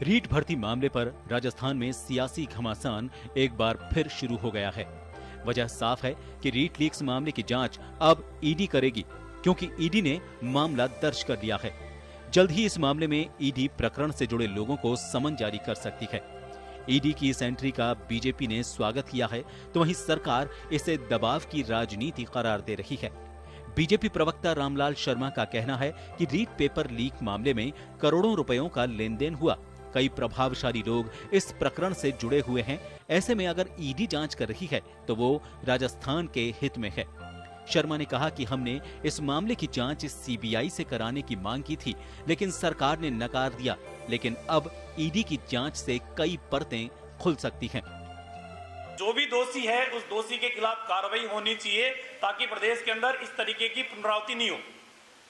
रीट भर्ती मामले पर राजस्थान में सियासी घमासान एक बार फिर शुरू हो गया है। वजह साफ है कि रीट लीक्स मामले की जांच अब ईडी करेगी, क्योंकि ईडी ने मामला दर्ज कर लिया है। जल्द ही इस मामले में ईडी प्रकरण से जुड़े लोगों को समन जारी कर सकती है। ईडी की इस एंट्री का बीजेपी ने स्वागत किया है, तो वहीं सरकार इसे दबाव की राजनीति करार दे रही है। बीजेपी प्रवक्ता रामलाल शर्मा का कहना है कि रीट पेपर लीक मामले में करोड़ों रुपयों का लेन देन हुआ। कई प्रभावशाली लोग इस प्रकरण से जुड़े हुए हैं। ऐसे में अगर ईडी जांच कर रही है तो वो राजस्थान के हित में है। शर्मा ने कहा कि हमने इस मामले की जांच सीबीआई से कराने की मांग की थी, लेकिन सरकार ने नकार दिया। लेकिन अब ईडी की जांच से कई परतें खुल सकती हैं। जो भी दोषी है उस दोषी के खिलाफ कार्रवाई होनी चाहिए, ताकि प्रदेश के अंदर इस तरीके की पुनरावृत्ति नहीं हो।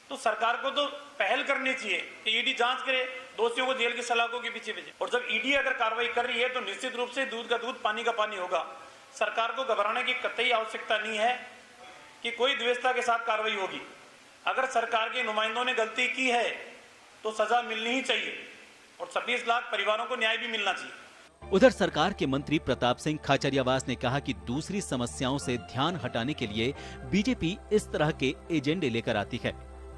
तो सरकार को तो पहल करनी चाहिए कि ईडी जांच करे, दोषियों को जेल की सलाखों के पीछे भेजे। और जब ईडी अगर कार्रवाई कर रही है तो निश्चित रूप से दूध का दूध पानी का पानी होगा। सरकार को घबराने की कतई आवश्यकता नहीं है कि कोई द्वेषता के साथ कार्रवाई होगी। अगर सरकार के नुमाइंदों ने गलती की है तो सजा मिलनी ही चाहिए और 26 लाख परिवारों को न्याय भी मिलना चाहिए। उधर सरकार के मंत्री प्रताप सिंह खाचरियावास ने कहा कि दूसरी समस्याओं से ध्यान हटाने के लिए बीजेपी इस तरह के एजेंडे लेकर आती है।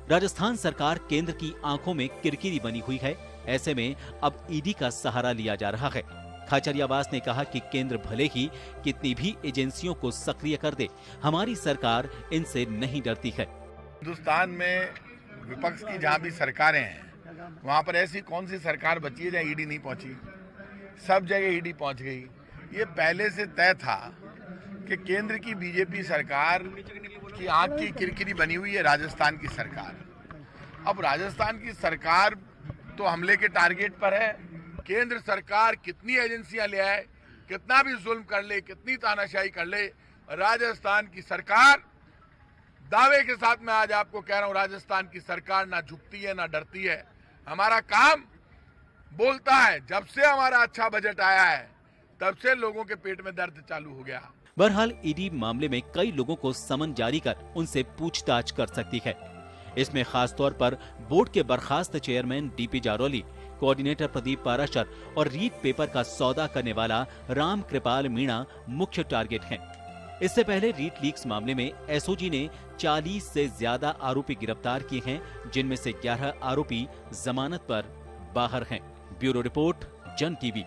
राजस्थान सरकार केंद्र की आंखों में किरकिरी बनी हुई है। ऐसे में अब ईडी का सहारा लिया जा रहा है। खाचरियावास ने कहा कि केंद्र भले ही कितनी भी एजेंसियों को सक्रिय कर दे, हमारी सरकार इनसे नहीं डरती है। हिंदुस्तान में विपक्ष की जहाँ भी सरकारें हैं, वहाँ पर ऐसी कौन सी सरकार बची है जहाँ ईडी नहीं पहुँची? सब जगह ईडी पहुँच गई। ये पहले से तय था कि केंद्र की बीजेपी सरकार की आंख की किरकिरी बनी हुई है राजस्थान की सरकार। अब राजस्थान की सरकार तो हमले के टारगेट पर है। केंद्र सरकार कितनी एजेंसियां ले आए, कितना भी जुल्म कर ले, कितनी तानाशाही कर ले, राजस्थान की सरकार, दावे के साथ मैं आज आपको कह रहा हूं, राजस्थान की सरकार ना झुकती है ना डरती है। हमारा काम बोलता है। जब से हमारा अच्छा बजट आया है तब से लोगों के पेट में दर्द चालू हो गया। बहरहाल ईडी मामले में कई लोगों को समन जारी कर उनसे पूछताछ कर सकती है। इसमें खासतौर पर बोर्ड के बर्खास्त chairman DP Jarauli, coordinator Pradeep Parashar और रीट पेपर का सौदा करने वाला राम कृपाल मीणा मुख्य टारगेट हैं। इससे पहले रीट लीक्स मामले में एसओजी ने 40 से ज्यादा आरोपी गिरफ्तार किए हैं, जिनमें से 11 आरोपी जमानत पर बाहर हैं। ब्यूरो रिपोर्ट, जन टीवी।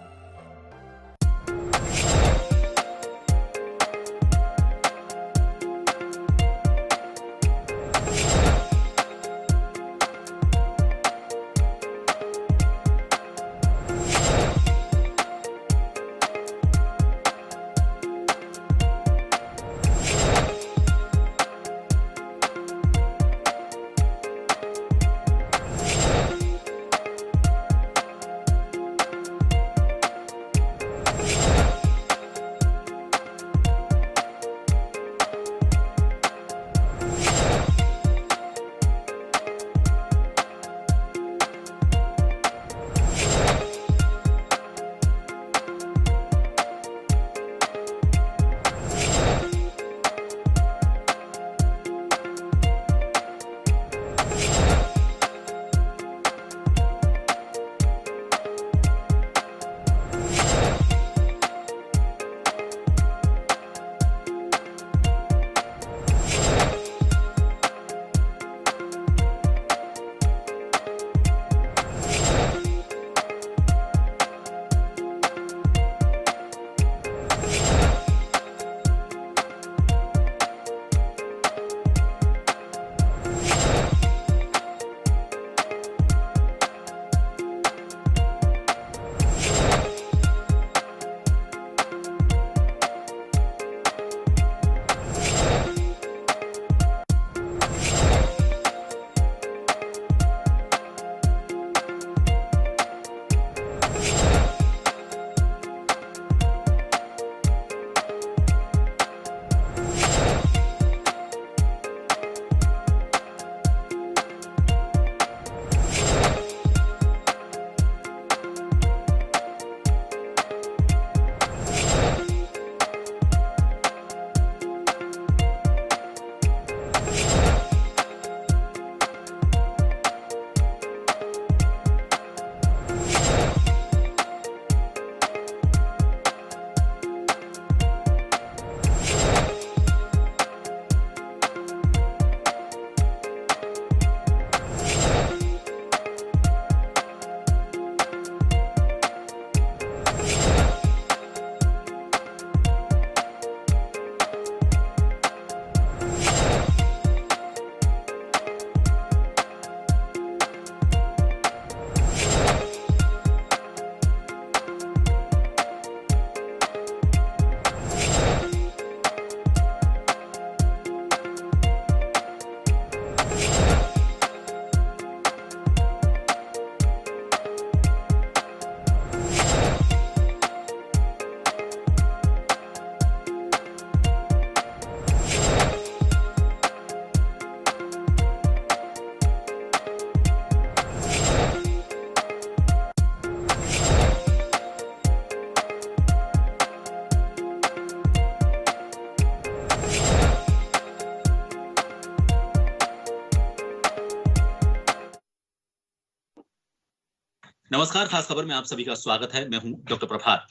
नमस्कार, खास खबर में आप सभी का स्वागत है। मैं हूं डॉक्टर प्रभात।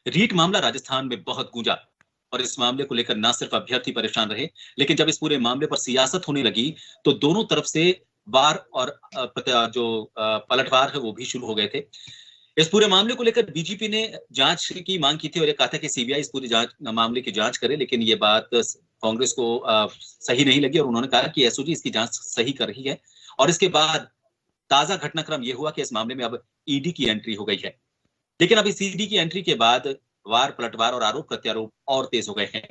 रीट मामला राजस्थान में बहुत गूंजा और इस मामले को लेकर न सिर्फ अभ्यर्थी परेशान रहे, लेकिन जब इस पूरे मामले पर सियासत होने लगी तो दोनों तरफ से वार और पलटवार है वो भी शुरू हो गए थे। इस पूरे मामले को लेकर बीजेपी ने जांच की मांग की थी और ये कहा था कि सीबीआई इस पूरी मामले की जांच करे, लेकिन ये बात कांग्रेस को सही नहीं लगी और उन्होंने कहा कि एसओजी इसकी जांच सही कर रही है। और इसके बाद ताजा घटनाक्रम ये हुआ कि इस मामले में अब ईडी की एंट्री हो गई है। लेकिन अब इस ईडी की एंट्री के बाद वार पलटवार और आरोप प्रत्यारोप और तेज हो गए हैं।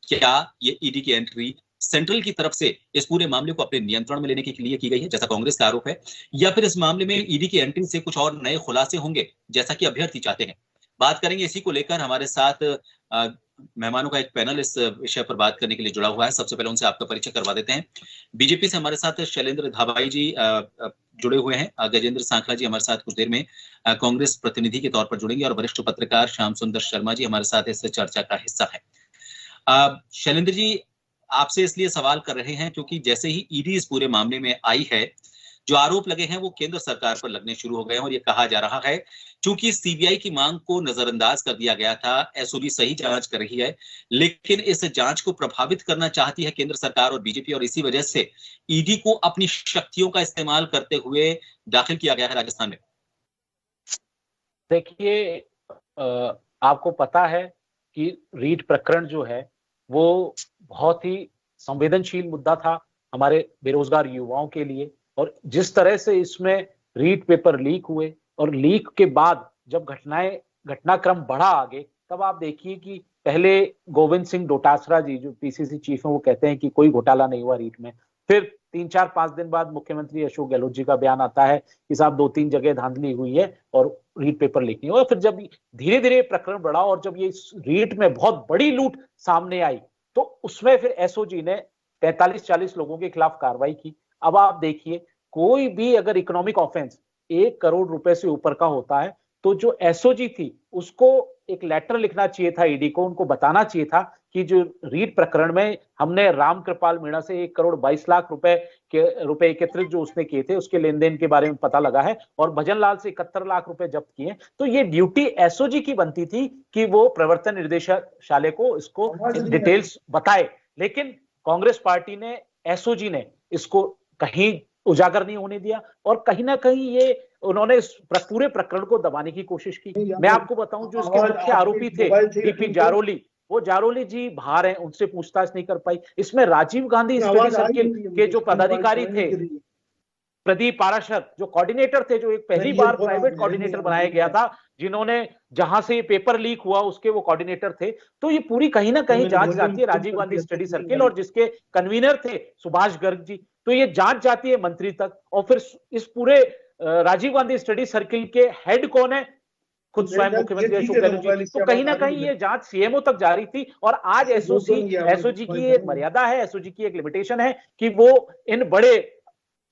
क्या ये ईडी की एंट्री सेंट्रल की तरफ से इस पूरे मामले को अपने नियंत्रण में लेने के लिए की गई है, जैसा कांग्रेस का आरोप है, या फिर इस मामले में ईडी की एंट्री से कुछ और नए खुलासे होंगे, जैसा कि अभ्यर्थी चाहते हैं? बात करेंगे इसी को लेकर। हमारे साथ मेहमानों का एक पैनल इस विषय पर बात करने के लिए जुड़ा हुआ है। सबसे पहले उनसे आपका परिचय करवा देते हैं। बीजेपी से हमारे साथ शैलेंद्र धाबाई जी जुड़े हुए हैं। गजेंद्र सांखला जी हमारे साथ कुछ देर में कांग्रेस प्रतिनिधि के तौर पर जुड़ेंगे और वरिष्ठ पत्रकार श्याम सुंदर शर्मा जी हमारे साथ इस चर्चा का हिस्सा है। शैलेंद्र जी, आपसे इसलिए सवाल कर रहे हैं क्योंकि जैसे ही ईडी इस पूरे मामले में आई है, जो आरोप लगे हैं वो केंद्र सरकार पर लगने शुरू हो गए हैं और ये कहा जा रहा है क्योंकि सीबीआई की मांग को नजरअंदाज कर दिया गया था, एसओजी सही जांच कर रही है, लेकिन इस जांच को प्रभावित करना चाहती है केंद्र सरकार और बीजेपी, और इसी वजह से ईडी को अपनी शक्तियों का इस्तेमाल करते हुए दाखिल किया गया है राजस्थान में। देखिए, आपको पता है कि रीट प्रकरण जो है वो बहुत ही संवेदनशील मुद्दा था हमारे बेरोजगार युवाओं के लिए, और जिस तरह से इसमें रीट पेपर लीक हुए और लीक के बाद जब घटनाक्रम बढ़ा आगे, तब आप देखिए कि पहले गोविंद सिंह डोटासरा जी जो पीसीसी चीफ हैं वो कहते हैं कि कोई घोटाला नहीं हुआ रीट में। फिर 3-4-5 दिन बाद मुख्यमंत्री अशोक गहलोत जी का बयान आता है कि साहब 2-3 जगह धांधली हुई है और रीट पेपर लीक नहीं हुआ। फिर जब धीरे धीरे प्रकरण बढ़ा और जब ये रीट में बहुत बड़ी लूट सामने आई तो उसमें फिर एसओजी ने 43-40 लोगों के खिलाफ कार्रवाई की। अब आप देखिए, कोई भी अगर इकोनॉमिक ऑफेंस 1 करोड़ रुपए से ऊपर का होता है तो जो एसओजी थी उसको एक लेटर लिखना चाहिए था ईडी को, उनको बताना चाहिए था कि जो रीट प्रकरण में हमने राम कृपाल मीणा से 1 करोड़ 22 लाख रुपए एकत्रित जो उसने किए थे उसके लेन देन के बारे में पता लगा है और भजन लाल से 71 लाख रुपए जब्त किए। तो ये ड्यूटी एसओजी की बनती थी कि वो प्रवर्तन निदेशालय को इसको डिटेल्स बताए, लेकिन कांग्रेस पार्टी ने, एसओजी ने इसको कहीं उजागर नहीं होने दिया और कहीं ना कहीं ये उन्होंने इस पूरे प्रकरण को दबाने की कोशिश की। मैं आपको बताऊं, जो इसके मुख्य आरोपी थे डीपी जारोली, वो जारोली जी बाहर हैं, उनसे पूछताछ नहीं कर पाई। इसमें राजीव गांधी स्टडी सर्किल के जो पदाधिकारी थे, प्रदीप पाराशर जो कोऑर्डिनेटर थे, जो एक पहली बार प्राइवेट कोऑर्डिनेटर बनाया गया था, जिन्होंने जहां से पेपर लीक हुआ उसके वो कोऑर्डिनेटर थे। तो ये पूरी कहीं ना कहीं जांच जाती है राजीव गांधी स्टडी सर्किल और जिसके कन्वीनर थे सुभाष गर्ग जी, तो ये जांच जाती है मंत्री तक। और फिर इस पूरे राजीव गांधी स्टडी सर्किल के हेड कौन है? खुद स्वयं मुख्यमंत्री अशोक गहलोत जी। तो कहीं ना कहीं ये जांच सीएमओ तक जा रही थी और आज एसओजी की एक मर्यादा है, एसओजी की एक लिमिटेशन है कि वो इन बड़े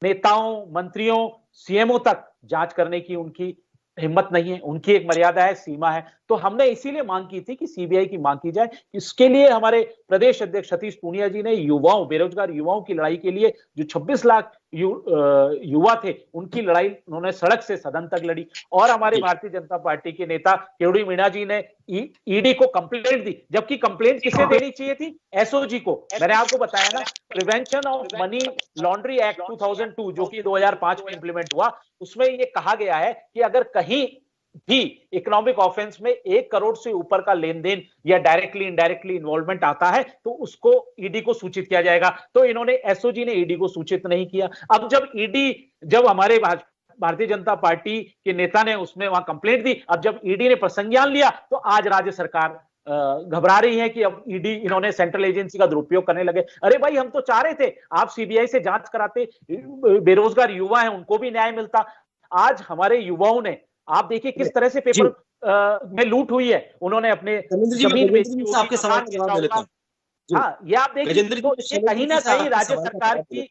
नेताओं, मंत्रियों, सीएमओ तक जांच करने की उनकी हिम्मत नहीं है, उनकी एक मर्यादा है, सीमा है। तो हमने इसीलिए मांग की थी कि सीबीआई की मांग की जाए। इसके लिए हमारे प्रदेश अध्यक्ष सतीश पूनिया जी ने युवाओं, बेरोजगार युवाओं की लड़ाई के लिए, जो 26 लाख युवा थे उनकी लड़ाई उन्होंने सड़क से सदन तक लड़ी। और हमारे भारतीय जनता पार्टी के नेता केवड़ी मीणा जी ने ईडी को कंप्लेंट दी, जबकि कंप्लेंट किसे देनी चाहिए थी? एसओजी को। मैंने आपको बताया ना, prevention of money laundry act 2002 जो कि 2005 में इंप्लीमेंट हुआ, उसमें यह कहा गया है कि अगर कहीं भी इकोनॉमिक ऑफेंस में 1 करोड़ से ऊपर का लेन देन या डायरेक्टली इनडायरेक्टली इन्वॉल्वमेंट आता है तो उसको ईडी को सूचित किया जाएगा। तो इन्होंने, एसओजी ने ईडी को सूचित नहीं किया। अब जब हमारे भारतीय जनता पार्टी के नेता ने उसमें वहां कंप्लेंट दी, अब जब ईडी ने प्रसंज्ञान लिया तो आज राज्य सरकार घबरा रही है कि अब ईडी, इन्होंने सेंट्रल एजेंसी का दुरुपयोग करने लगे। अरे भाई, हम तो चाह रहे थे आप सीबीआई से जांच कराते, बेरोजगार युवा हैं उनको भी न्याय मिलता। आज हमारे युवाओं ने, आप देखिए किस तरह से पेपर में लूट हुई है, उन्होंने अपने जमीन बेची। आपके सवाल का जवाब दे देता हूं। हाँ, ये आप देखिए, तो ये कहीं ना कहीं राज्य सरकार की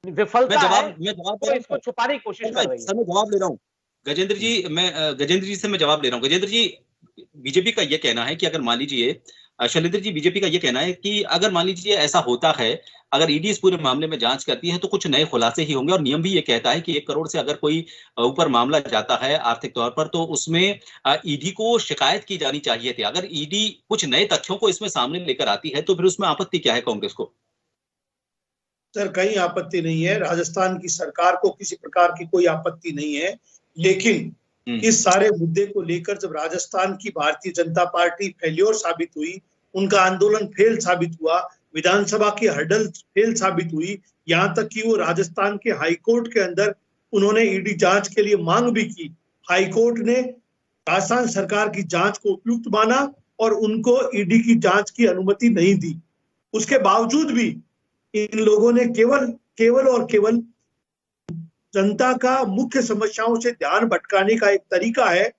विफलता है, तो इसको छुपाने की कोशिश कर रही है। मैं जवाब ले रहा हूँ गजेंद्र जी, मैं गजेंद्र जी से मैं जवाब ले रहा हूँ। गजेंद्र जी, बीजेपी का यह कहना है कि अगर मान लीजिए शैलेंद्र जी, बीजेपी का ये कहना है कि अगर मान लीजिए ऐसा होता है, अगर ईडी इस पूरे मामले में जांच करती है तो कुछ नए खुलासे ही होंगे, और नियम भी ये कहता है कि 1 करोड़ से अगर कोई ऊपर मामला जाता है आर्थिक तौर पर, तो उसमें ईडी को शिकायत की जानी चाहिए थी। अगर ईडी कुछ नए तथ्यों को इसमें सामने लेकर आती है तो फिर उसमें आपत्ति क्या है कांग्रेस को? सर, कहीं आपत्ति नहीं है, राजस्थान की सरकार को किसी प्रकार की कोई आपत्ति नहीं है, लेकिन इस सारे मुद्दे को लेकर जब राजस्थान की भारतीय जनता पार्टी फेल्योर साबित हुई, उनका आंदोलन फेल साबित हुआ, विधानसभा की हर्डल फेल साबित हुई, यहाँ तक कि वो राजस्थान के हाईकोर्ट के अंदर उन्होंने ईडी जांच के लिए मांग भी की। हाईकोर्ट ने राजस्थान सरकार की जांच को उपयुक्त माना और उनको ईडी की जांच की अनुमति नहीं दी। उसके बावजूद भी इन लोगों ने केवल जनता का मुख्य समस्याओं से ध्यान भटकाने का एक तरीका है,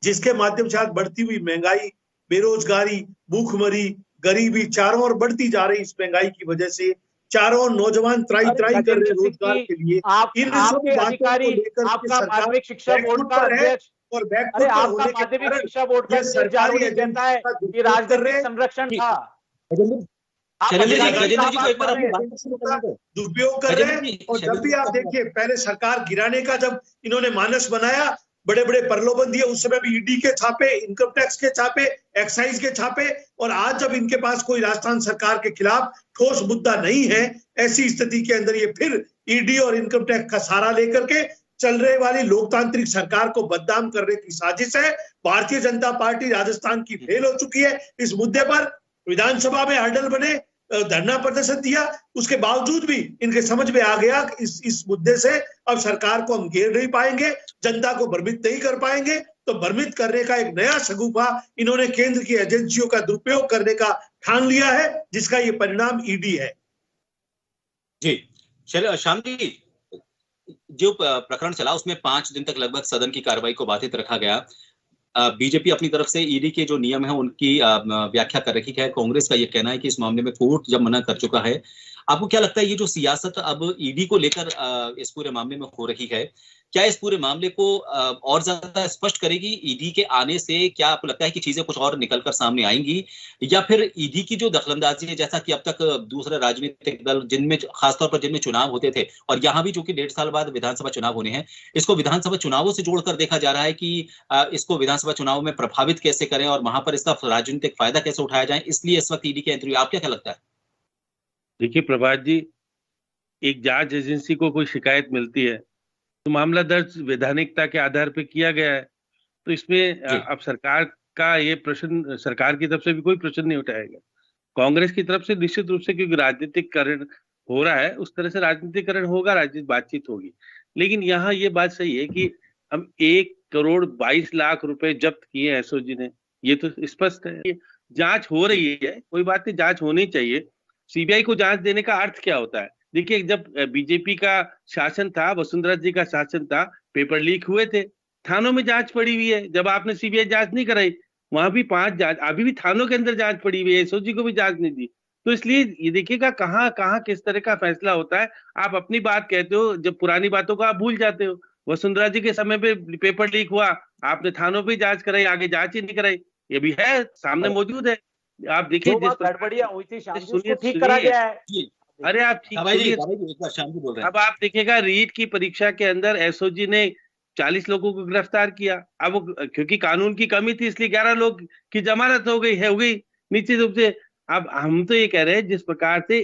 जिसके माध्यम से आज बढ़ती हुई महंगाई, बेरोजगारी, भूखमरी, गरीबी चारों ओर बढ़ती जा रही। इस महंगाई की वजह से चारों नौजवान त्राई त्राई कर रहे रोजगार के लिए। इन सब बातों को लेकर आपका माध्यमिक शिक्षा बोर्ड का अध्यक्ष और आपका माध्यमिक शिक्षा बोर्ड का सरकारी कहता है कि राजनीतिक संरक्षण था। दुरुपयोग कर रहे हैं। और जब भी आप देखिए, पहले सरकार गिराने का जब इन्होंने मानस बनाया, बड़े बड़े प्रलोभन दिए, उस समय भी ईडी के छापे, इनकम टैक्स के छापे, एक्साइज के छापे, और आज जब इनके पास कोई राजस्थान सरकार के खिलाफ ठोस मुद्दा नहीं है, ऐसी स्थिति के अंदर ये फिर ईडी और इनकम टैक्स का सहारा लेकर के चल रहे वाली लोकतांत्रिक सरकार को बदनाम करने की साजिश है। भारतीय जनता पार्टी राजस्थान की फेल हो चुकी है इस मुद्दे पर। विधानसभा में हर्डल बने, धरना प्रदर्शन दिया, उसके बावजूद भी इनके समझ में आ गया कि इस मुद्दे से अब सरकार को हम घेर नहीं पाएंगे, जनता को भ्रमित नहीं कर पाएंगे। तो भ्रमित करने का एक नया शगुफा इन्होंने केंद्र की एजेंसियों का दुरुपयोग करने का ठान लिया है, जिसका ये परिणाम ईडी है। जी श्याम जी, जो प्रकरण चला उसमें 5 दिन तक लगभग सदन की कार्रवाई को बाधित रखा गया। बीजेपी अपनी तरफ से ईडी के जो नियम है उनकी व्याख्या कर रखी है। कांग्रेस का ये कहना है कि इस मामले में कोर्ट जब मना कर चुका है, आपको क्या लगता है ये जो सियासत अब ईडी को लेकर इस पूरे मामले में हो रही है, क्या इस पूरे मामले को और ज्यादा स्पष्ट करेगी? ईडी के आने से क्या आपको लगता है कि चीजें कुछ और निकलकर सामने आएंगी, या फिर ईडी की जो दखलंदाजी है, जैसा कि अब तक दूसरे राजनीतिक दल जिनमें खासतौर पर जिनमें चुनाव होते थे, और यहाँ भी जो कि 1.5 साल बाद विधानसभा चुनाव होने हैं, इसको विधानसभा चुनावों से जोड़कर देखा जा रहा है कि इसको विधानसभा चुनाव में प्रभावित कैसे करें और वहां पर इसका राजनीतिक फायदा कैसे उठाया जाए, इसलिए इस वक्त ईडी के एंट्री। आप क्या लगता है? देखिए प्रभात जी, एक जांच एजेंसी को कोई शिकायत मिलती है तो मामला दर्ज वैधानिकता के आधार पर किया गया है, तो इसमें अब सरकार का ये प्रश्न, सरकार की तरफ से भी कोई प्रश्न नहीं उठाएगा। कांग्रेस की तरफ से निश्चित रूप से, क्योंकि राजनीतिकरण हो रहा है, उस तरह से राजनीतिकरण होगा, राजनीतिक बातचीत होगी। लेकिन यहाँ ये बात सही है कि हम 1 करोड़ 22 लाख रुपए जब्त किए एसओजी ने, ये तो स्पष्ट है। जांच हो रही है, कोई बात नहीं, जांच होनी चाहिए। सीबीआई को जांच देने का अर्थ क्या होता है? देखिए, जब बीजेपी का शासन था, वसुंधरा जी का शासन था, पेपर लीक हुए थे, थानों में जांच पड़ी हुई है। जब आपने सीबीआई जांच नहीं कराई, वहां भी 5 जांच, अभी भी थानों के अंदर जांच पड़ी हुई है, एसओजी को भी जांच नहीं दी। तो इसलिए ये देखिएगा कहाँ कहाँ किस तरह का फैसला होता है। आप अपनी बात कहते हो, जब पुरानी बातों को आप भूल जाते हो। वसुंधरा जी के समय पे पेपर लीक हुआ, आपने थानों पे जांच कराई, आगे जांच ही नहीं कराई। ये भी है, सामने मौजूद है, आप देखिए। गड़बड़ियां हुई थी, सुनिए, ठीक करा गया है। अरे आप ठीक सुनिए, अब आप देखिएगा, रीट की परीक्षा के अंदर एसओजी ने 40 लोगों को गिरफ्तार किया। अब क्योंकि कानून की कमी थी, इसलिए 11 लोग की जमानत हो गई निश्चित रूप से। अब हम तो ये कह रहे हैं, जिस प्रकार से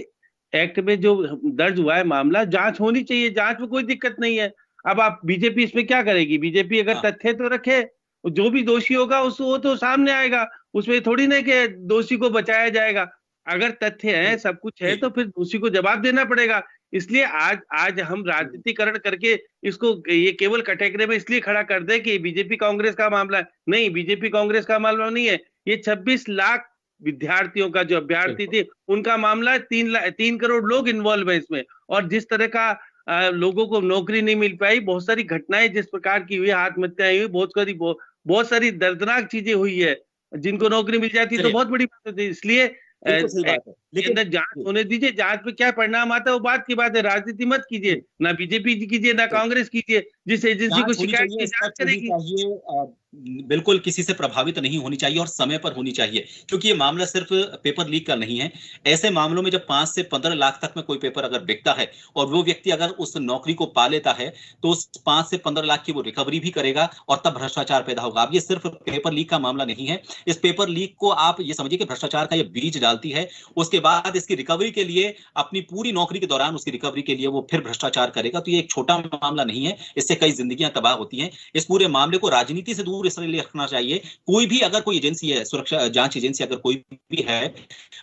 एक्ट में जो दर्ज हुआ है मामला, जांच होनी चाहिए, जांच में कोई दिक्कत नहीं है। अब आप बीजेपी इसमें क्या करेगी? बीजेपी अगर तथ्य तो रखे, जो भी दोषी होगा वो तो सामने आएगा, उसमें थोड़ी ना कि दोषी को बचाया जाएगा। अगर तथ्य है, सब कुछ है, तो फिर दोषी को जवाब देना पड़ेगा। इसलिए आज हम राजनीतिकरण करके इसको ये केवल कैटेगरी में इसलिए खड़ा कर दे कि बीजेपी कांग्रेस का मामला है। नहीं, बीजेपी कांग्रेस का मामला नहीं है, ये 26 लाख विद्यार्थियों का, जो अभ्यर्थी थे, उनका मामला है। 3 करोड़ लोग इन्वॉल्व है इसमें, और जिस तरह का लोगों को नौकरी नहीं मिल पाई, बहुत सारी घटनाएं जिस प्रकार की हुई, आत्महत्याएं हुई, बहुत सारी दर्दनाक चीजें हुई है। जिनको नौकरी मिल जाती तो बहुत बड़ी बात होती है। इसलिए लेकिन जांच होने दीजिए, जांच पे क्या परिणाम आता है वो बात की बात है। राजनीति मत कीजिए, ना बीजेपी कीजिए, ना कांग्रेस कीजिए। जिस एजेंसी को शिकायत की, जांच करेगी। बिल्कुल किसी से प्रभावित नहीं होनी चाहिए और समय पर होनी चाहिए, क्योंकि ये मामला सिर्फ पेपर लीक का नहीं है। ऐसे मामलों में जब 5 से 15 लाख तक में कोई पेपर अगर बिकता है और वो व्यक्ति अगर उस नौकरी को पा लेता है तो उस 5 से 15 लाख की वो रिकवरी भी करेगा और तब भ्रष्टाचार पैदा होगा। अब ये सिर्फ पेपर लीक का मामला नहीं है। इस पेपर लीक को आप ये समझिए कि भ्रष्टाचार का ये बीज डालती है, उसके बाद इसकी रिकवरी के लिए, अपनी पूरी नौकरी के दौरान उसकी रिकवरी के लिए वो फिर भ्रष्टाचार करेगा। तो ये एक छोटा मामला नहीं है, इससे कई जिंदगियां तबाह होती हैं। इस पूरे मामले को राजनीति से दूर इसलिए रखना चाहिए। कोई भी अगर कोई एजेंसी है, सुरक्षा जांच एजेंसी अगर कोई भी है,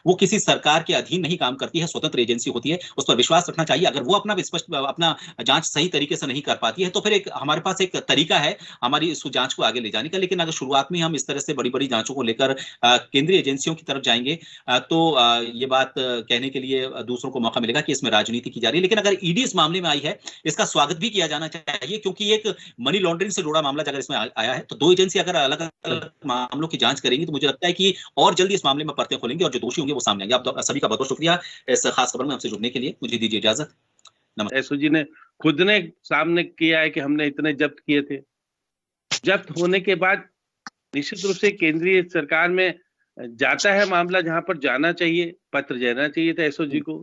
वो किसी सरकार के अधीन नहीं काम करती है, स्वतंत्र एजेंसी होती है, उस पर विश्वास रखना चाहिए। अगर वो अपना जांच सही तरीके से नहीं कर पाती है तो फिर हमारे पास एक तरीका है हमारी इस जांच को आगे ले जाने का। लेकिन अगर शुरुआत में हम इस तरह से बड़ी बड़ी जांचों को लेकर केंद्रीय एजेंसियों की तरफ जाएंगे तो ये बात कहने के लिए दूसरों को मौका मिलेगा कि इसमें राजनीति की जा रही है। लेकिन अगर ईडी इस मामले में आई है, इसका स्वागत भी किया जाना चाहिए, क्योंकि एक मनी लॉन्ड्रिंग से जुड़ा मामला अगर इसमें आया है तो दो एजेंसी अगर अलग अलग मामलों की जांच करेंगी तो मुझे लगता है कि और जल्दी इस मामले में परतें खोलेंगे और जो दोषी होंगे वो सामने आएंगे। आप सभी का बहुत बहुत शुक्रिया इस खास खबर में हमसे जुड़ने के लिए। मुझे दीजिए इजाजत। नमस्कार। एसओजी ने खुद ने सामने किया है कि हमने इतने जब्त किए थे। जब्त होने के बाद निश्चित रूप से केंद्रीय सरकार में जाता है मामला जहां पर जाना चाहिए, पत्र जाना चाहिए था एसओजी को।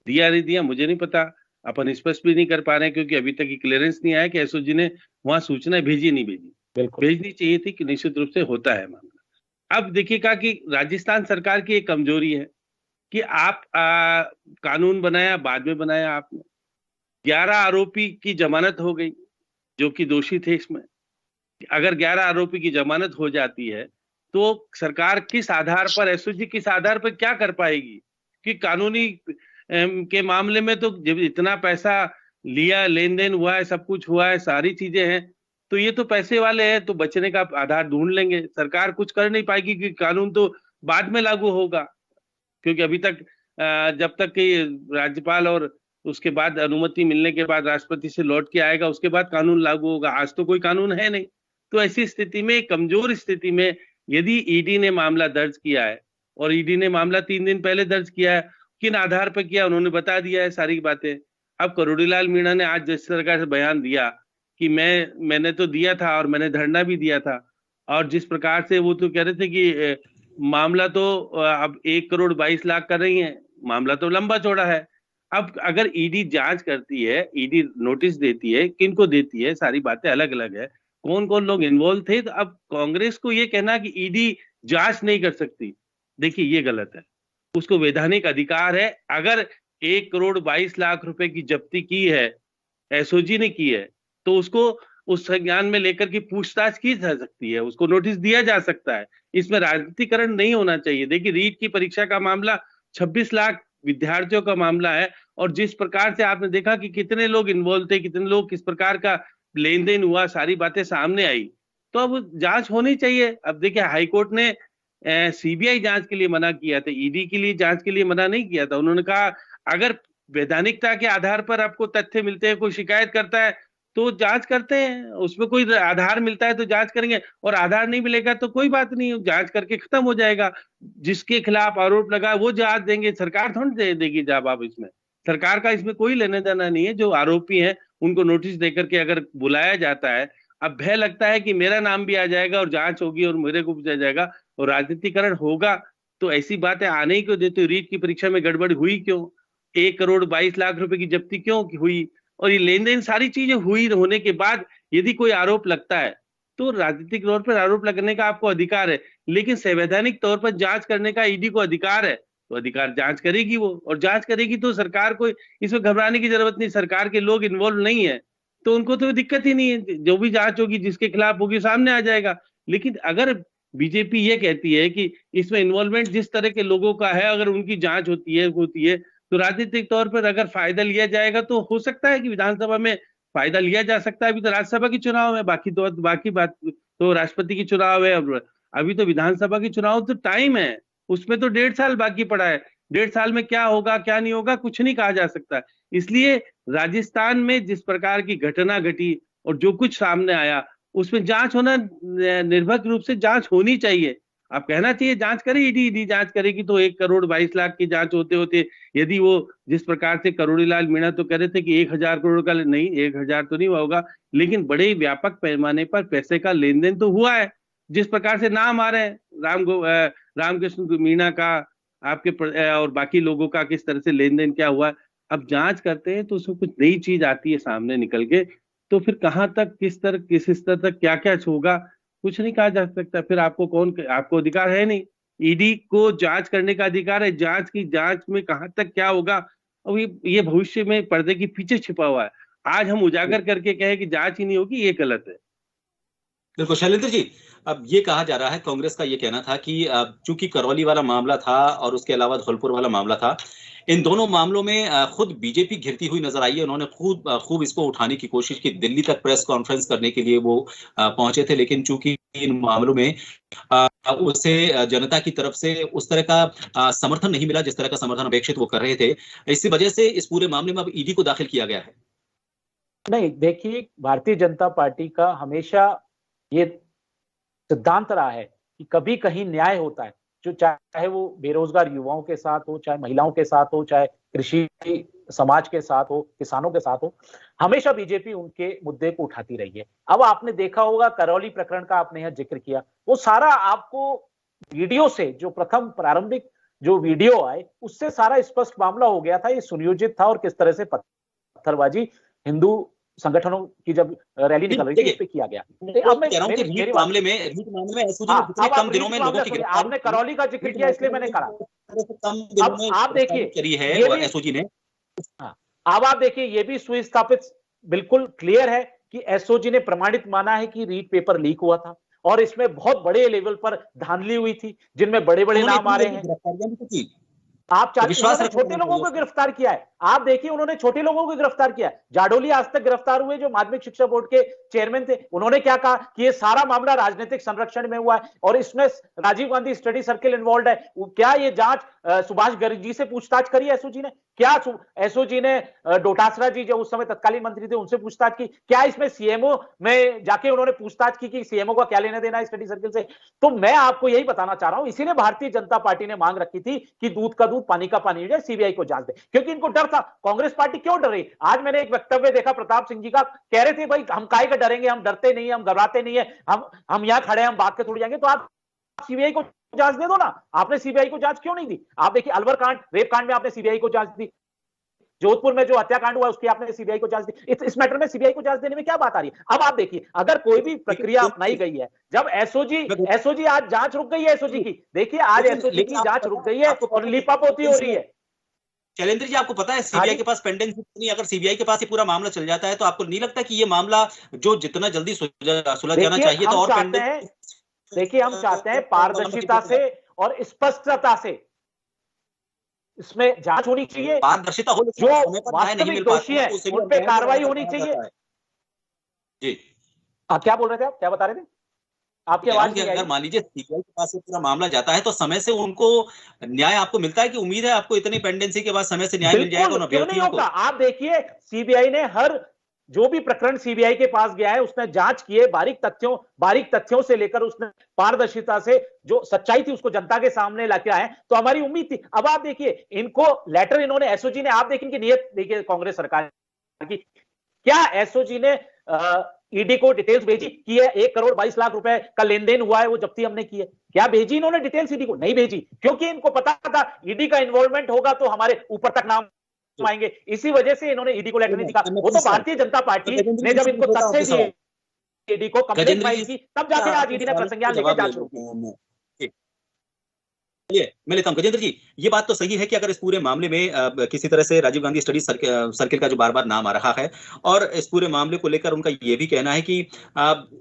दिया नहीं दिया मुझे नहीं पता, अपन स्पष्ट भी नहीं कर पा रहे हैं क्योंकि अभी तक क्लियरेंस नहीं आया कि एसओजी ने वहां सूचना भेजी नहीं भेजी। भेजनी चाहिए थी कि निश्चित रूप से होता है मामला। अब देखिएगा कि राजस्थान सरकार की एक कमजोरी है कि आप कानून बनाया, बाद में बनाया आपने। 11 आरोपी की जमानत हो गई जो कि दोषी थे इसमें। अगर 11 आरोपी की जमानत हो जाती है तो सरकार किस आधार पर, एसओजी किस आधार पर क्या कर पाएगी? कि कानूनी के मामले में तो जब इतना पैसा लिया, लेन देन हुआ है, सब कुछ हुआ है, सारी चीजें हैं, तो ये तो पैसे वाले हैं, तो बचने का आधार ढूंढ लेंगे। सरकार कुछ कर नहीं पाएगी क्योंकि कानून तो बाद में लागू होगा, क्योंकि अभी तक जब तक कि राज्यपाल और उसके बाद अनुमति मिलने के बाद राष्ट्रपति से लौट के आएगा, उसके बाद कानून लागू होगा। आज तो कोई कानून है नहीं। तो ऐसी स्थिति में, कमजोर स्थिति में, यदि ईडी ने मामला दर्ज किया है और ईडी ने मामला 3 दिन पहले दर्ज किया है, किन आधार पर किया उन्होंने बता दिया है सारी बातें। अब करोड़ीलाल मीणा ने आज जिस तरह से बयान दिया कि मैंने तो दिया था और मैंने धरना भी दिया था, और जिस प्रकार से वो तो कह रहे थे कि मामला तो अब 1 करोड़ 22 लाख कर रही है, मामला तो लंबा चौड़ा है। अब अगर ईडी जांच करती है, ईडी नोटिस देती है, किनको देती है, सारी बातें अलग अलग है, कौन कौन लोग इन्वॉल्व थे। तो अब कांग्रेस को ये कहना कि ईडी जांच नहीं कर सकती, देखिए ये गलत है। उसको वैधानिक अधिकार है। अगर 1 करोड़ 22 लाख रुपए की जब्ती की है, एसओजी ने की है, तो उसको उस संज्ञान में लेकर के पूछताछ की जा सकती है, उसको नोटिस दिया जा सकता है। इसमें राजनीतिकरण नहीं होना चाहिए। देखिए रीट की परीक्षा का मामला 26 लाख विद्यार्थियों का मामला है, और जिस प्रकार से आपने देखा कि कितने लोग इन्वॉल्व थे, कितने लोग, किस प्रकार का लेन देन हुआ, सारी बातें सामने आई, तो अब जांच होनी चाहिए। अब देखिए हाईकोर्ट ने सीबीआई जांच के लिए मना किया था, ईडी के लिए जांच के लिए मना नहीं किया था। उन्होंने कहा अगर वैधानिकता के आधार पर आपको तथ्य मिलते हैं, कोई शिकायत करता है तो जांच करते हैं, उसमें कोई आधार मिलता है तो जांच करेंगे, और आधार नहीं मिलेगा तो कोई बात नहीं, जांच करके खत्म हो जाएगा। जिसके खिलाफ आरोप लगा वो जांच देंगे, सरकार थोड़ी देगी जवाब। इसमें सरकार का इसमें कोई लेने देना नहीं है। जो आरोपी हैं उनको नोटिस देकर के अगर बुलाया जाता है, अब भय लगता है कि मेरा नाम भी आ जाएगा और जांच होगी और मेरे को पूछा जाएगा और राजनीतिकरण होगा, तो ऐसी बातें आने ही क्यों देते? रीट की परीक्षा में गड़बड़ हुई क्यों? 1 करोड़ 22 लाख रुपए की जब्ती क्यों हुई? और ये लेन देन सारी चीजें हुई होने के बाद यदि कोई आरोप लगता है तो राजनीतिक तौर पर आरोप लगने का आपको अधिकार है, लेकिन संवैधानिक तौर पर जांच करने का ईडी को अधिकार है। तो अधिकार जांच करेगी वो, और जांच करेगी तो सरकार को इसमें घबराने की जरूरत नहीं। सरकार के लोग इन्वॉल्व नहीं है तो उनको तो दिक्कत ही नहीं है, जो भी जांच होगी जिसके खिलाफ होगी सामने आ जाएगा। लेकिन अगर बीजेपी ये कहती है कि इसमें इन्वॉल्वमेंट जिस तरह के लोगों का है, अगर उनकी जांच होती है तो राजनीतिक तौर पर अगर फायदा लिया जाएगा तो हो सकता है कि विधानसभा में फायदा लिया जा सकता है। अभी तो राज्यसभा की चुनाव है, बाकी बात तो राष्ट्रपति की चुनाव है, अभी तो विधानसभा की चुनाव, तो टाइम है, उसमें तो 1.5 साल बाकी पड़ा है। 1.5 साल में क्या होगा क्या नहीं होगा कुछ नहीं कहा जा सकता। इसलिए राजस्थान में जिस प्रकार की घटना घटी और जो कुछ सामने आया, उसमें जांच होना, निर्भर रूप से जांच होनी चाहिए। आप कहना चाहिए जांच करे ईडी जांच करेगी तो 1,22,00,000 की जांच होते होते, यदि वो जिस प्रकार से करोड़ीलाल मीणा तो कह रहे थे कि 1,000 करोड़ का, नहीं 1,000 तो नहीं हुआ होगा, लेकिन बड़े व्यापक पैमाने पर पैसे का लेन देन तो हुआ है। जिस प्रकार से नाम आ रहे हैं रामकृष्ण मीणा का, आपके और बाकी लोगों का किस तरह से लेन देन क्या हुआ है, अब जांच करते हैं तो उसमें कुछ नई चीज आती है सामने निकल के, तो फिर कहां तक किस स्तर तक क्या क्या होगा कुछ नहीं कहा जा सकता। फिर आपको अधिकार है नहीं, ईडी को जांच करने का अधिकार है, जांच में कहां तक क्या होगा अब ये भविष्य में पर्दे के पीछे छिपा हुआ है। आज हम उजागर करके कहें कि जांच ही नहीं होगी, ये गलत है। बिल्कुल शैलेंद्र जी, अब ये कहा जा रहा है, कांग्रेस का ये कहना था कि चूंकि करौली वाला मामला था और उसके अलावा धौलपुर वाला मामला था, इन दोनों मामलों में खुद बीजेपी घिरती हुई नजर आई है। उन्होंने खूब इसको उठाने की कोशिश की, दिल्ली तक प्रेस कॉन्फ्रेंस करने के लिए वो पहुंचे थे, लेकिन चूंकि इन मामलों में उसे जनता की तरफ से उस तरह का समर्थन नहीं मिला जिस तरह का समर्थन अपेक्षित वो कर रहे थे। इसी वजह से इस पूरे मामले में अब ईडी को दाखिल किया गया है। नहीं, देखिए, भारतीय जनता पार्टी का हमेशा ये सिद्धांत रहा है कि कभी कहीं न्याय होता है, जो चाहे वो बेरोजगार युवाओं के साथ हो, चाहे महिलाओं के साथ हो, चाहे कृषि समाज के साथ हो, किसानों के साथ हो, हमेशा बीजेपी उनके मुद्दे को उठाती रही है। अब आपने देखा होगा करौली प्रकरण का आपने यहाँ जिक्र किया, वो सारा आपको वीडियो से, जो प्रथम प्रारंभिक जो वीडियो आए उससे सारा स्पष्ट मामला हो गया था, ये सुनियोजित था और किस तरह से पत्थरबाजी हिंदू संगठनों की जब रैली निकल रही थी उस पे किया गया। मामले में कम दिनों में लोगों की आपने करौली का जिक्र किया इसलिए मैंने कहा, अब आप देखिए करी है एसओजी ने। अब आप देखिए, ये भी सुस्थापित बिल्कुल क्लियर है कि एसओजी ने प्रमाणित माना है कि रीट पेपर लीक हुआ था और इसमें बहुत बड़े लेवल पर धांधली हुई थी, जिनमें बड़े बड़े नाम आ रहे हैं। आप छोटे लोगों को गिरफ्तार किया है, आप देखिए उन्होंने छोटे लोगों को गिरफ्तार किया है। जाडोली आज तक गिरफ्तार हुए जो माध्यमिक शिक्षा बोर्ड के चेयरमैन थे, उन्होंने क्या कहा कि ये सारा मामला राजनीतिक संरक्षण में हुआ है और इसमें Rajiv Gandhi study circle involve है। क्या ये जांच सुभाष गर्ग जी से पूछताछ करी एसओजी ने? क्या एसओजी ने डोटासरा जी जो उस समय तत्कालीन मंत्री थे उनसे पूछताछ की? क्या इसमें सीएमओ में जाके उन्होंने पूछताछ की कि सीएमओ का क्या लेना देना है स्टडी सर्किल से? तो मैं आपको यही बताना चाह रहा हूं, इसीलिए भारतीय जनता पार्टी ने मांग रखी थी कि दूध का दूध पानी का पानी हो जाए, सीबीआई को जांच दे, क्योंकि इनको डर था। कांग्रेस पार्टी क्यों डर रही? आज मैंने एक वक्तव्य देखा प्रताप सिंह जी का, कह रहे थे भाई हम काहे का डरेंगे, हम डरते नहीं है, हम घबराते नहीं है, हम यहां खड़े हैं, हम बात के थोड़ी जाएंगे। तो आप सीबीआई को जांच दे दो ना, आपने सीबीआई को जांच क्यों नहीं दी? आप देखिए अलवर कांड, रेप कांड में आपने सीबीआई को जांच दी, जोधपुर में जो हत्याकांड हुआ उसकी आपने सीबीआई को जांच दी, इस मैटर में सीबीआई को जांच देने में क्या बात आ रही है? अब आप देखिए, अगर कोई भी प्रक्रिया अपनाई गई है, जब एसओजी आज जांच रुक गई है एसओजी की, देखिए आज एसओजी की जांच रुक गई है और लीपापोती हो रही है। शैलेंद्र जी, आपको पता है सीबीआई के पास पेंडेंसी नहीं, अगर सीबीआई के पास ये पूरा मामला चल जाता है तो आपको नहीं लगता कि ये मामला जो जितना जल्दी सुलझ जाना चाहिए तो और देखिए हम चाहते हैं पारदर्शिता से और स्पष्टता से इसमें जांच होनी चाहिए, पारदर्शिता हो, जो वास्तविक दोषी है उन पे कार्रवाई होनी चाहिए। जी क्या बोल रहे थे आप, क्या बता रहे थे? आपकी आवाज नहीं आई। अगर मान लीजिए सीबीआई के पास पूरा मामला जाता है तो समय से उनको न्याय आपको मिलता है कि उम्मीद है आपको इतनी पेंडेंसी के बाद समय से न्याय मिल जाएगा? क्यों नहीं होगा? आप देखिए सीबीआई ने हर जो भी प्रकरण सीबीआई के पास गया है उसने जांच किए, बारीक तथ्यों से लेकर उसने पारदर्शिता से जो सच्चाई थी उसको जनता के सामने लाके आए, तो हमारी उम्मीद थी। अब आप देखिए इनको लेटर इन्होंने एसओजी ने, आप देखिए इनकी नियत देखिए कांग्रेस सरकार की, क्या एसओजी ने ईडी को डिटेल्स भेजी कि 1,22,00,000 रुपए का लेन देन हुआ है, वो जब्ती हमने की है? क्या भेजी इन्होंने डिटेल्स ईडी को? नहीं भेजी, क्योंकि इनको पता था ईडी का इन्वॉल्वमेंट होगा तो हमारे ऊपर तक नाम आएंगे, इसी वजह से इन्होंने ईडी को लेटर नहीं दिखा। वो तो भारतीय जनता पार्टी ने जब इनको तथ्य दिए, ईडी को कंप्लेंट फाइल की, तब जाके आज ईडी ने प्रसंज्ञान लेकर जांच शुरू की। मैं लेता हूं गजेंद्र जी, ये बात तो सही है कि अगर इस पूरे मामले में किसी तरह से राजीव गांधी स्टडी सर्किल का जो बार बार नाम आ रहा है और इस पूरे मामले को लेकर उनका ये भी कहना है कि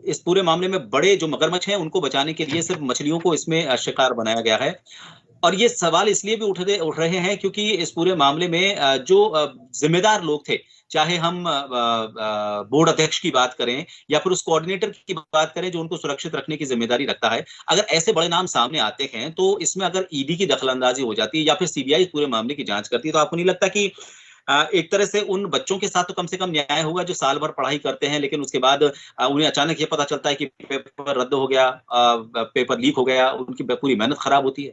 इस पूरे मामले में बड़े जो मगरमच्छ हैं उनको बचाने के लिए सिर्फ मछलियों को इसमें शिकार बनाया गया है, और ये सवाल इसलिए भी उठ रहे हैं क्योंकि इस पूरे मामले में जो जिम्मेदार लोग थे, चाहे हम बोर्ड अध्यक्ष की बात करें या फिर उस कोऑर्डिनेटर की बात करें जो उनको सुरक्षित रखने की जिम्मेदारी रखता है, अगर ऐसे बड़े नाम सामने आते हैं तो इसमें अगर ईडी की दखलंदाजी हो जाती है या फिर सीबीआई पूरे मामले की जांच करती है तो आपको नहीं लगता कि एक तरह से उन बच्चों के साथ तो कम से कम न्याय होगा जो साल भर पढ़ाई करते हैं, लेकिन उसके बाद उन्हें अचानक ये पता चलता है कि पेपर रद्द हो गया, पेपर लीक हो गया, उनकी पूरी मेहनत खराब होती है।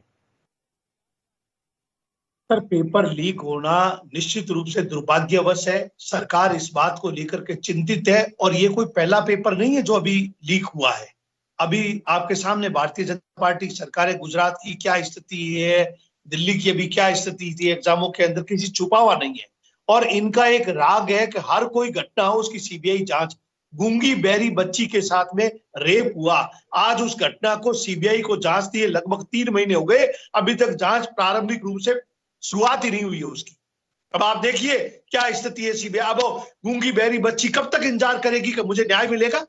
सर, पेपर लीक होना निश्चित रूप से दुर्भाग्यवश है। सरकार इस बात को लेकर के चिंतित है और ये कोई पहला पेपर नहीं है जो अभी लीक हुआ है। अभी आपके सामने भारतीय जनता पार्टी सरकार है, गुजरात की क्या स्थिति है, दिल्ली की अभी क्या स्थिति थी एग्जामों के अंदर, किसी छुपा हुआ नहीं है। और इनका एक राग है कि हर कोई घटना हो उसकी सीबीआई जांच। गूंगी बहरी बच्ची के साथ में रेप हुआ, आज उस घटना को सीबीआई को जांच दिए लगभग 3 महीने हो गए, अभी तक जांच प्रारंभिक रूप से शुरुआत ही नहीं हुई है उसकी। अब आप देखिए क्या स्थिति है सीबीआई। अब गूंगी बहरी बच्ची कब तक इंतजार करेगी कि मुझे न्याय मिलेगा?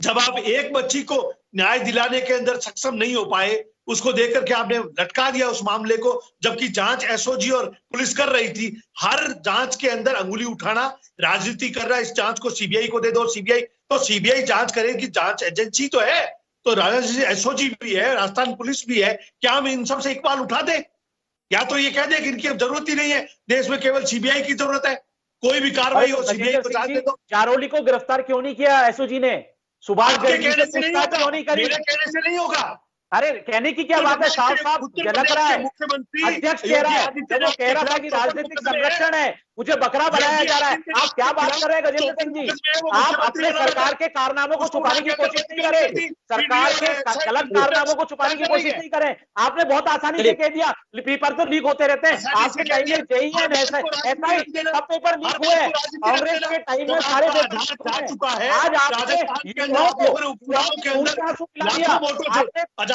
जब आप एक बच्ची को न्याय दिलाने के अंदर सक्षम नहीं हो पाए, उसको देकर के आपने लटका दिया उस मामले को, जबकि जांच एसओजी और पुलिस कर रही थी। हर जांच के अंदर अंगुली उठाना, राजनीति कर रहा है, इस जांच को सीबीआई को दे दो। सीबीआई जांच करेगी, जांच एजेंसी तो है, तो एसओजी भी है, राजस्थान पुलिस भी है। क्या हम इन सब से इकबाल उठा दें? या तो ये कह दे कि इनकी जरूरत ही नहीं है, देश में केवल सीबीआई की जरूरत है, कोई भी कार्रवाई हो सीबीआई को जांच दे दो। जारोली को गिरफ्तार क्यों नहीं किया एसओजी ने? सुभाष कहने से नहीं होगा, मेरे कहने से नहीं होगा। अरे कहने की क्या बात है, साफ साफ झलक रहा है। अध्यक्ष कह रहा है, जब वो कह रहा था कि राजनीतिक संरक्षण है, मुझे बकरा बनाया जा रहा है। आप क्या बात कर रहे हैं गजेंद्र सिंह जी? आप अपने सरकार के कारनामों को छुपाने की कोशिश नहीं करें, सरकार के गलत कारनामों को छुपाने की कोशिश नहीं करें। आपने बहुत आसानी से कह दिया पेपर तो लीक होते रहते हैं। आपके टाइम में जेईएन ऐसा सब पेपर लीक हुए हैं, कांग्रेस के टाइम में सारे आज आपने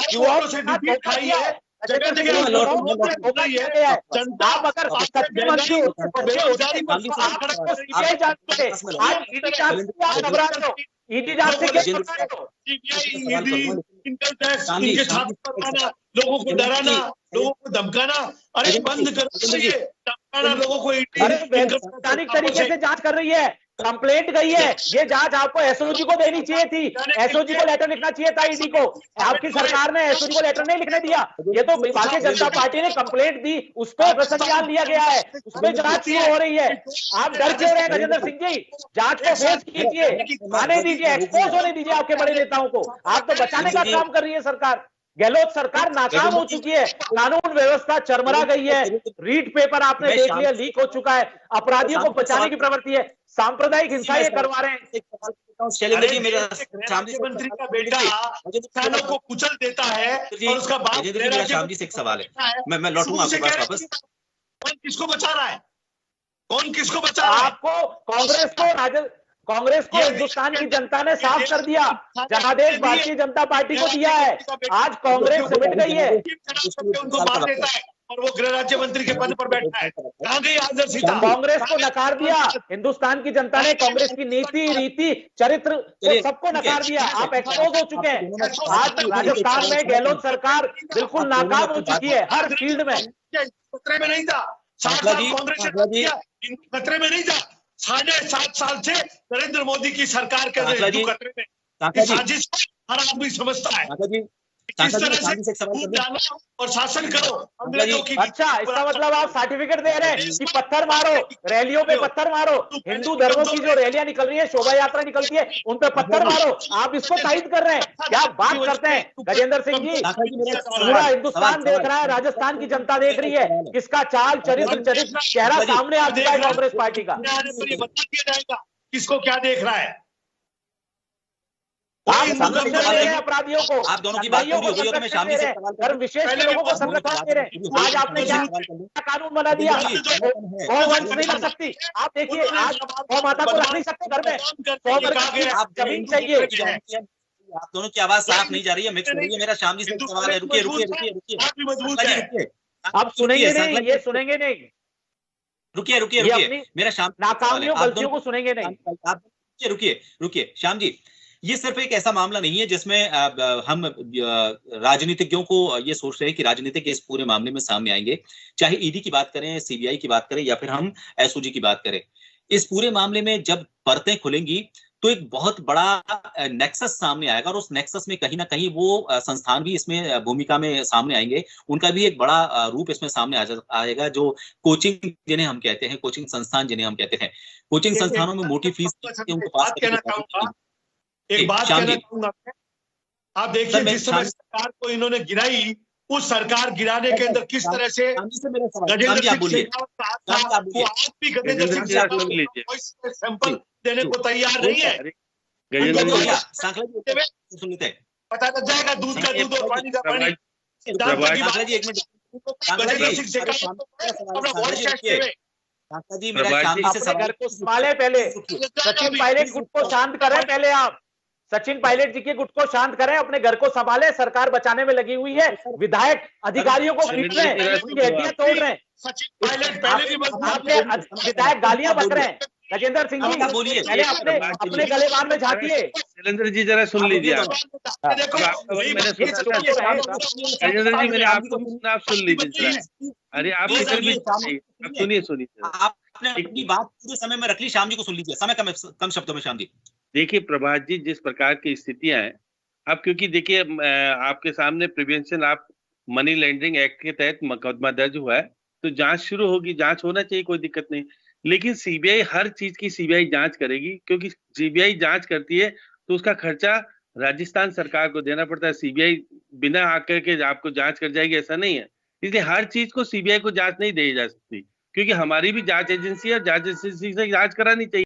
युवाओं से खाई है। आप अगर सच्चे मन से ईडी जांच से लोगों को डराना, लोगों को धमकाना, अरे बंद करो ये धमकाना लोगों को। वैधानिक तरीके से जांच कर रही है, कंप्लेंट गई है, ये जांच आपको एसओजी को देनी चाहिए थी, एसओजी को लेटर लिखना चाहिए था ईडी को। आपकी सरकार ने एसओजी को लेटर नहीं लिखने दिया, ये तो भारतीय जनता पार्टी ने कंप्लेंट दी, उस पर संज्ञान लिया गया है, उस पर जांच शुरू हो रही है। आप डर क्यों रहे हैं गजेंद्र सिंह जी? जांच को फेस कीजिए, आने दीजिए, एक्सपोज होने दीजिए आपके बड़े नेताओं को। आप तो बचाने का काम कर रही है सरकार। गहलोत सरकार नाकाम हो चुकी है, कानून व्यवस्था चरमरा गई है, रीट पेपर आपने देख लिया लीक हो चुका है, अपराधियों को बचाने की प्रवृत्ति है, सांप्रदायिक हिंसा ये करवा रहे हैं। मुख्यमंत्री का बेटा किसानों को कुचल देता है और उसका बाप श्याम जी से एक सवाल है, मैं लौटूंगा आपके पास वापस। कौन किसको बचा रहा है? कौन किसको बचा रहा है? आपको कांग्रेस को हिंदुस्तान की जनता ने साफ कर दिया, जनादेश भारतीय जनता पार्टी को दिया है। आज कांग्रेस सिमट गई है, उनको मार देता है और वो गृह राज्य मंत्री के पद पर बैठा है। कहां गई आदर्शिता? कांग्रेस को नकार दिया हिंदुस्तान की जनता ने, कांग्रेस की नीति, रीति, चरित्र को सबको नकार दिया। आप एक्सपोज हो चुके हैं। आज राजस्थान में गहलोत सरकार बिल्कुल नाकाम हो चुकी है हर फील्ड में। खतरे में नहीं था, कांग्रेस खतरे में नहीं था। 7.5 साल से नरेंद्र मोदी की सरकार के खतरे में, साजिश हर आदमी समझता है। किस तरह से और शासन करो। अच्छा, इसका मतलब आप सर्टिफिकेट दे रहे हैं कि पत्थर मारो, रैलियों पे पत्थर मारो, हिंदू धर्मों की जो रैलियां निकल रही है, शोभा यात्रा निकलती है, उन पे पत्थर मारो, आप इसको तायद कर रहे हैं? क्या बात करते हैं गजेंद्र सिंह जी? पूरा हिंदुस्तान देख रहा है, राजस्थान की जनता देख रही है, किसका चाल चरित्र चेहरा सामने आ चुका है कांग्रेस पार्टी का। किसको क्या देख रहा है? आप संरक्षण दे रहे हैं अपराधियों को, आप दोनों की बात पूरी हो गई, तो मैं शाम से धर्म विशेष के लोगों को संरक्षण दे रहे हैं। आज आपने क्या कानून बना दिया? गौवंश नहीं कर सकती। आप देखिए, आज गौ माता को रख नहीं सकते घर में, 100 जमीन चाहिए। आप दोनों की आवाज साफ नहीं जा रही है, मिक्स हो रही है। मेरा शाम जी से सवाल है, रुकिए। आप सुनेंगे नहीं, ये सुनेंगे नहीं, रुकिए। मेरा शाम नाकामियों गलतियों को सुनेंगे नहीं। आप रुकिए श्याम जी, ये सिर्फ एक ऐसा मामला नहीं है जिसमें हम राजनीतिज्ञों को ये सोच रहे हैं कि राजनीतिक इस पूरे मामले में सामने आएंगे, चाहे ईडी की बात करें, सीबीआई की बात करें या फिर हम एसओजी की बात करें। इस पूरे मामले में जब परतें खुलेंगी तो एक बहुत बड़ा नेक्सस सामने आएगा, और उस नेक्सस में कहीं ना कहीं वो संस्थान भी इसमें भूमिका में सामने आएंगे। उनका भी एक बड़ा रूप इसमें सामने आएगा, जो कोचिंग जिन्हें हम कहते हैं, कोचिंग संस्थान जिन्हें हम कहते हैं। कोचिंग संस्थानों में मोटी फीस उनको पास कहना चाहूंगा, एक बात कहना चाहूंगा। आप देखिए, जिस समय सरकार को इन्होंने गिराई, उस सरकार गिराने के अंदर किस तरह से गजेंद्र सिंह शेखावत कहा था, वो आज भी गजेंद्र सिंह शेखावत कोई सैंपल देने को तैयार नहीं है। पता लग जाएगा दूध का दूध और पानी का पानी। गजेंद्र सिंह शेखावत अपना वॉइस टेस्ट देवे। अपने घर को संभाले पहले, सचिन पायलट गुट को शांत करें पहले। आप सचिन पायलट जी के गुट को शांत करें, अपने घर को संभाले। सरकार बचाने में लगी हुई है, विधायक अधिकारियों को पीट रहे हैं, उनकी हड्डियां तोड़ रहे हैं, विधायक गालियां बक रहे हैं। गजेंद्र सिंह जी पहले अपने गलेबान में झांकिए। शैलेंद्र जी जरा सुन लीजिए आप। गजेंद्र जी मैंने आपको सुना, आप सुन लीजिए। अरे आप सुनिए आपने अपनी बात पूरे समय में रख ली, श्याम जी को सुन लीजिए, समय कम शब्दों में। श्याम जी देखिए प्रभात जी, जिस प्रकार की स्थितियां हैं अब, क्योंकि देखिए आपके सामने prevention of money laundering act के तहत मुकदमा दर्ज हुआ है, तो जांच शुरू होगी, जांच होना चाहिए, कोई दिक्कत नहीं। लेकिन सीबीआई हर चीज की सीबीआई जांच करेगी, क्योंकि सीबीआई जांच करती है तो उसका खर्चा राजस्थान सरकार को देना पड़ता है। सीबीआई बिना आकर के आपको जांच कर जाएगी ऐसा नहीं है, इसलिए हर चीज को सीबीआई को जांच नहीं दी जा सकती, क्योंकि हमारी भी जांच एजेंसी है, जांच एजेंसी से जांच करानी चाहिए।